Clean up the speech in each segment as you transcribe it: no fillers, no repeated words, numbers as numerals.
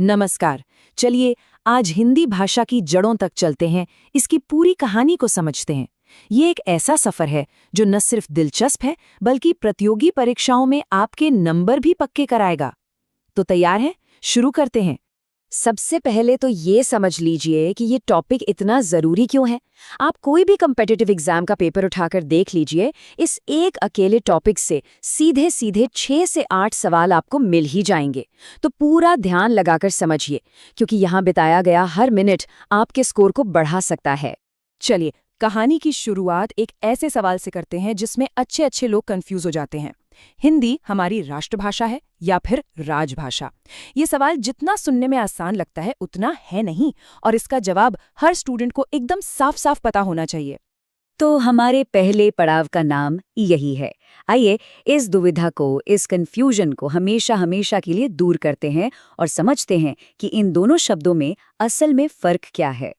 नमस्कार। चलिए आज हिंदी भाषा की जड़ों तक चलते हैं, इसकी पूरी कहानी को समझते हैं। ये एक ऐसा सफर है जो न सिर्फ दिलचस्प है बल्कि प्रतियोगी परीक्षाओं में आपके नंबर भी पक्के कराएगा। तो तैयार हैं? शुरू करते हैं। सबसे पहले तो ये समझ लीजिए कि ये टॉपिक इतना ज़रूरी क्यों है। आप कोई भी कम्पिटिटिव एग्जाम का पेपर उठाकर देख लीजिए, इस एक अकेले टॉपिक से सीधे सीधे 6 से 8 सवाल आपको मिल ही जाएंगे। तो पूरा ध्यान लगाकर समझिए, क्योंकि यहाँ बिताया गया हर मिनट आपके स्कोर को बढ़ा सकता है। चलिए कहानी की शुरुआत एक ऐसे सवाल से करते हैं जिसमें अच्छे लोग कंफ्यूज हो जाते हैं। हिंदी हमारी राष्ट्रभाषा है या फिर राजभाषा? ये सवाल जितना सुनने में आसान लगता है उतना है नहीं, और इसका जवाब हर स्टूडेंट को एकदम साफ साफ पता होना चाहिए। तो हमारे पहले पड़ाव का नाम यही है। आइए इस दुविधा को, इस कंफ्यूजन को हमेशा के लिए दूर करते हैं और समझते हैं कि इन दोनों शब्दों में असल में फर्क क्या है।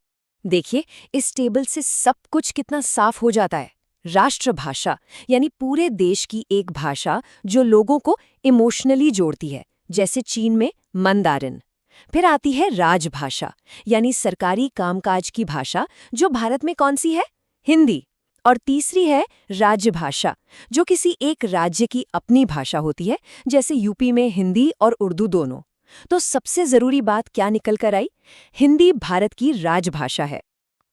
देखिए, इस टेबल से सब कुछ कितना साफ हो जाता है। राष्ट्रभाषा यानी पूरे देश की एक भाषा जो लोगों को इमोशनली जोड़ती है, जैसे चीन में मंदारिन। फिर आती है राजभाषा यानी सरकारी कामकाज की भाषा, जो भारत में कौन सी है? हिंदी। और तीसरी है राज्यभाषा, जो किसी एक राज्य की अपनी भाषा होती है, जैसे यूपी में हिंदी और उर्दू दोनों। तो सबसे जरूरी बात क्या निकल कर आई? हिंदी भारत की राजभाषा है।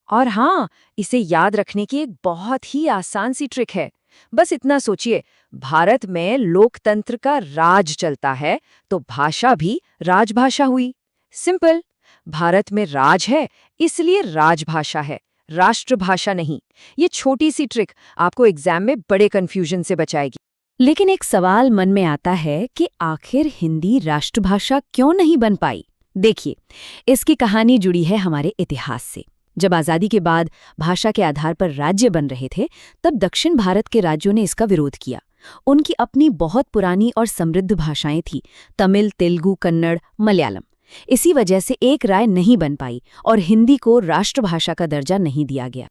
और हाँ, इसे याद रखने की एक बहुत ही आसान सी ट्रिक है। बस इतना सोचिए, भारत में लोकतंत्र का राज चलता है तो भाषा भी राजभाषा हुई। सिंपल। भारत में राज है इसलिए राजभाषा है, राष्ट्रभाषा नहीं। ये छोटी सी ट्रिक आपको एग्जाम में बड़े कंफ्यूजन से बचाएगी। लेकिन एक सवाल मन में आता है कि आखिर हिंदी राष्ट्रभाषा क्यों नहीं बन पाई? देखिए, इसकी कहानी जुड़ी है हमारे इतिहास से। जब आज़ादी के बाद भाषा के आधार पर राज्य बन रहे थे, तब दक्षिण भारत के राज्यों ने इसका विरोध किया। उनकी अपनी बहुत पुरानी और समृद्ध भाषाएं थीं, तमिल, तेलुगु, कन्नड़, मलयालम। इसी वजह से एक राय नहीं बन पाई और हिंदी को राष्ट्रभाषा का दर्जा नहीं दिया गया।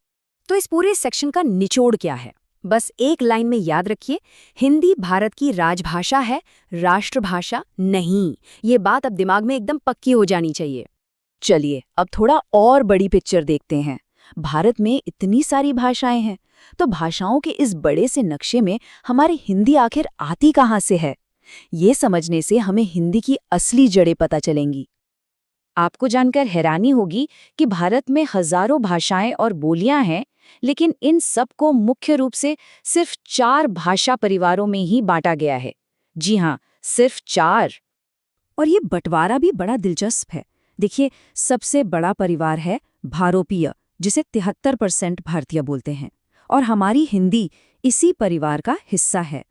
तो इस पूरे सेक्शन का निचोड़ क्या है? बस एक लाइन में याद रखिए, हिंदी भारत की राजभाषा है, राष्ट्रभाषा नहीं। ये बात अब दिमाग में एकदम पक्की हो जानी चाहिए। चलिए अब थोड़ा और बड़ी पिक्चर देखते हैं। भारत में इतनी सारी भाषाएं हैं, तो भाषाओं के इस बड़े से नक्शे में हमारी हिंदी आखिर आती कहाँ से है? ये समझने से हमें हिंदी की असली जड़ें पता चलेंगी। आपको जानकर हैरानी होगी कि भारत में हजारों भाषाएं और बोलियां हैं, लेकिन इन सब को मुख्य रूप से सिर्फ 4 भाषा परिवारों में ही बांटा गया है। जी हाँ, सिर्फ 4। और ये बंटवारा भी बड़ा दिलचस्प है। देखिए, सबसे बड़ा परिवार है भारोपीय, जिसे 73% भारतीय बोलते हैं, और हमारी हिंदी इसी परिवार का हिस्सा है।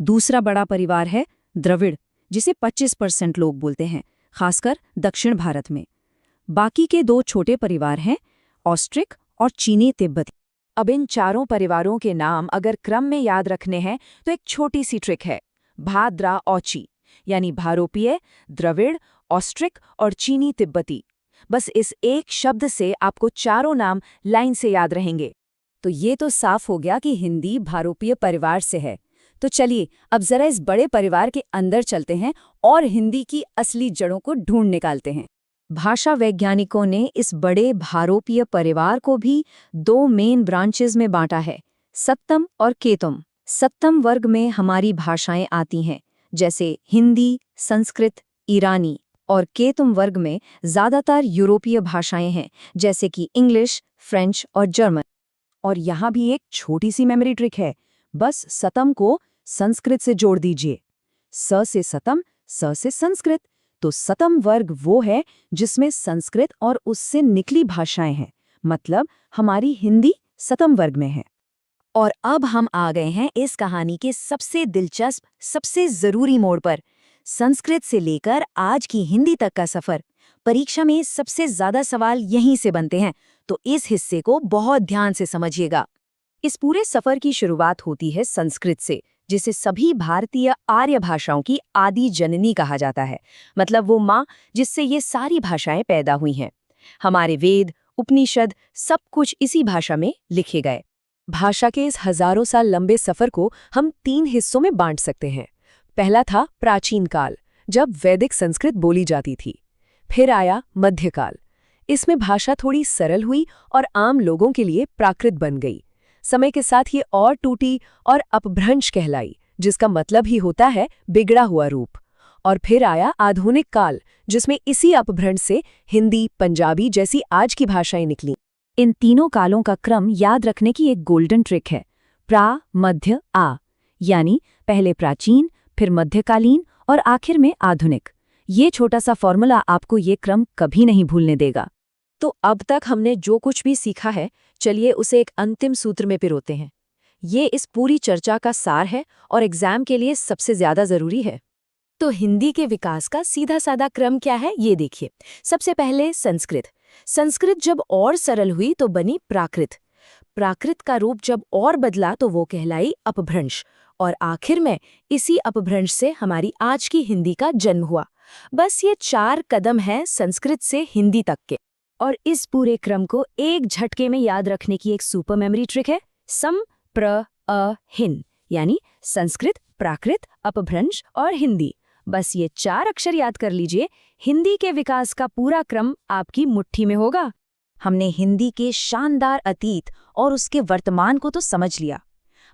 दूसरा बड़ा परिवार है द्रविड़, जिसे 25% लोग बोलते हैं, खासकर दक्षिण भारत में। बाकी के 2 छोटे परिवार हैं ऑस्ट्रिक और चीनी तिब्बती। अब इन चारों परिवारों के नाम अगर क्रम में याद रखने हैं तो एक छोटी सी ट्रिक है, भाद्रा औची, यानी भारोपीय, द्रविड़, ऑस्ट्रिक और चीनी तिब्बती। बस इस एक शब्द से आपको चारों नाम लाइन से याद रहेंगे। तो ये तो साफ हो गया कि हिंदी भारोपीय परिवार से है। तो चलिए अब जरा इस बड़े परिवार के अंदर चलते हैं और हिंदी की असली जड़ों को ढूंढ निकालते हैं। भाषा वैज्ञानिकों ने इस बड़े भारोपीय परिवार को भी 2 मेन ब्रांचेस में बांटा है, सत्तम और केतुम। सत्तम वर्ग में हमारी भाषाएं आती हैं, जैसे हिंदी, संस्कृत, ईरानी, और केतुम वर्ग में ज्यादातर यूरोपीय भाषाएं हैं, जैसे कि इंग्लिश, फ्रेंच और जर्मन। और यहाँ भी एक छोटी सी मेमोरी ट्रिक है, बस सतम को संस्कृत से जोड़ दीजिए। स से सतम, स से संस्कृत। तो सतम वर्ग वो है जिसमें संस्कृत और उससे निकली भाषाएं हैं, मतलब हमारी हिंदी सतम वर्ग में है। और अब हम आ गए हैं इस कहानी के सबसे दिलचस्प, सबसे जरूरी मोड़ पर। संस्कृत से लेकर आज की हिंदी तक का सफर। परीक्षा में सबसे ज्यादा सवाल यहीं से बनते हैं, तो इस हिस्से को बहुत ध्यान से समझिएगा। इस पूरे सफर की शुरुआत होती है संस्कृत से, जिसे सभी भारतीय आर्य भाषाओं की आदि जननी कहा जाता है, मतलब वो माँ जिससे ये सारी भाषाएं पैदा हुई हैं। हमारे वेद, उपनिषद सब कुछ इसी भाषा में लिखे गए। भाषा के इस हजारों साल लंबे सफर को हम 3 हिस्सों में बांट सकते हैं। पहला था प्राचीन काल, जब वैदिक संस्कृत बोली जाती थी। फिर आया मध्यकाल। इसमें भाषा थोड़ी सरल हुई और आम लोगों के लिए प्राकृत बन गई। समय के साथ ये और टूटी और अपभ्रंश कहलाई, जिसका मतलब ही होता है बिगड़ा हुआ रूप। और फिर आया आधुनिक काल, जिसमें इसी अपभ्रंश से हिंदी, पंजाबी जैसी आज की भाषाएं निकली। इन तीनों कालों का क्रम याद रखने की एक गोल्डन ट्रिक है, प्रा, मध्य, आ, यानी पहले प्राचीन, फिर मध्यकालीन और आखिर में आधुनिक। ये छोटा सा फॉर्मूला आपको ये क्रम कभी नहीं भूलने देगा। तो अब तक हमने जो कुछ भी सीखा है, चलिए उसे एक अंतिम सूत्र में पिरोते हैं। ये इस पूरी चर्चा का सार है और एग्जाम के लिए सबसे ज्यादा जरूरी है। तो हिंदी के विकास का सीधा साधा क्रम क्या है, ये देखिए। सबसे पहले संस्कृत। संस्कृत जब और सरल हुई तो बनी प्राकृत। प्राकृत का रूप जब और बदला तो वो कहलाई अपभ्रंश। और आखिर में इसी अपभ्रंश से हमारी आज की हिंदी का जन्म हुआ। बस ये 4 कदम हैं संस्कृत से हिंदी तक के। और इस पूरे क्रम को एक झटके में याद रखने की एक सुपर मेमोरी ट्रिक है, सम प्र अ हिन, यानी संस्कृत, प्राकृत, अपभ्रंश और हिंदी। बस ये 4 अक्षर याद कर लीजिए, हिंदी के विकास का पूरा क्रम आपकी मुट्ठी में होगा। हमने हिंदी के शानदार अतीत और उसके वर्तमान को तो समझ लिया,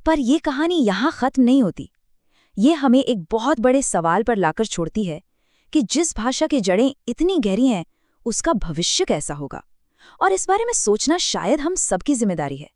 पर ये कहानी यहाँ खत्म नहीं होती। ये हमें एक बहुत बड़े सवाल पर लाकर छोड़ती है कि जिस भाषा की जड़ें इतनी गहरी हैं, उसका भविष्य कैसा होगा। और इस बारे में सोचना शायद हम सबकी जिम्मेदारी है।